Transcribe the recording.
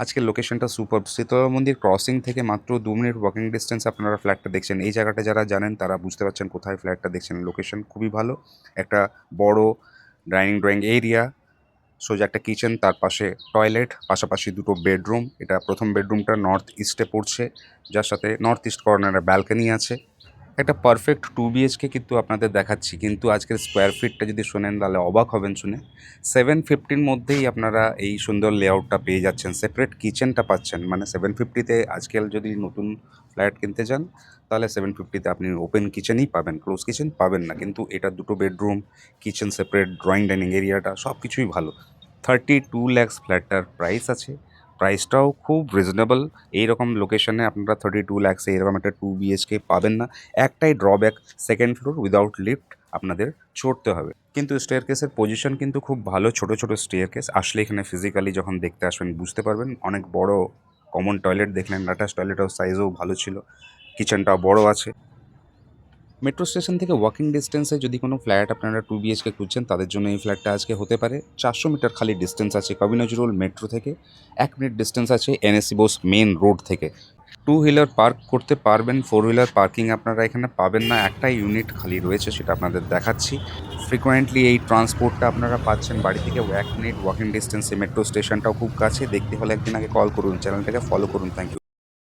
আজকের লোকেশনটা সুপারব। শীতলা মন্দির ক্রসিং থেকে মাত্র 2 মিনিট ওয়াকিং ডিস্টেন্স আপনারা ফ্ল্যাটটা দেখছেন। এই জায়গাটা যারা জানেন তারা বুঝতে পারছেন কোথায় ফ্ল্যাটটা দেখছেন। লোকেশন খুবই ভালো। একটা বড় ড্রয়িং এরিয়া, সোজা একটা কিচেন, তার পাশে টয়লেট, পাশাপাশি দুটো বেডরুম। এটা প্রথম বেডরুমটা নর্থ ইস্টে পড়ছে, যার সাথে নর্থ ইস্ট কর্নারে ব্যালকনি আছে। একটা পারফেক্ট 2 BHK কিন্তু আপনাদের দেখাচ্ছি, কিন্তু আজকের স্কোয়ার ফিটটা যদি শোনেন তাহলে অবাক হবেন শুনে। 750-র মধ্যেই আপনারা এই সুন্দর লেআউটটা পেয়ে যাচ্ছেন, সেপারেট কিচেনটা পাচ্ছেন। মানে 750-তে আজকাল যদি নতুন ফ্ল্যাট কিনতে যান তাহলে 750-তে আপনি ওপেন কিচেনই পাবেন, ক্লোজ কিচেন পাবেন না। কিন্তু এটা দুটো বেডরুম, কিচেন সেপারেট, ডাইনিং এরিয়াটা সব কিছুই ভালো। 32 lakhs ফ্ল্যাটটার প্রাইস আছে। প্রাইসটাও খুব রিজনেবল। এইরকম লোকেশনে আপনারা 32 lakhsে এরকম একটা 2 BHK পাবেন না। একটাই drawback, second floor without lift আপনাদের চড়তে হবে। কিন্তু স্টেয়ারকেসের পজিশন কিন্তু খুব ভালো, ছোট ছোট স্টেয়ারকেস। আসলে এখানে ফিজিক্যালি যখন দেখতে আসবেন বুঝতে পারবেন। অনেক বড় কমন টয়লেট দেখলেন, অ্যাটাচ টয়লেটের সাইজও ভালো ছিল, কিচেনটাও বড় আছে। মেট্রো স্টেশন থেকে ওয়াকিং ডিস্টেন্সে যদি কোনো ফ্ল্যাট আপনারা 2 BHK খুঁজছেন তাদের জন্য এই ফ্ল্যাটটা আজকে হতে পারে। 400 মিটার খালি ডিস্টেন্স আছে কবি নজরুল মেট্রো থেকে, 1 মিনিট ডিস্টেন্স আছে NSC বোস মেন রোড থেকে। টু হুইলার পার্ক করতে পারবেন, ফোর হুইলার পার্কিং আপনারা এখানে পাবেন না। একটাই ইউনিট খালি রয়েছে, সেটা আপনাদের দেখাচ্ছি। ফ্রিকোয়েন্টলি এই ট্রান্সপোর্টটা আপনারা পাচ্ছেন বাড়ি থেকে 1 মিনিট ওয়াকিং ডিস্টেন্সে। মেট্রো স্টেশনটাও খুব কাছে। দেখতে হলে একদিন আগে কল করুন, চ্যানেলটাকে ফলো করুন। Thank you.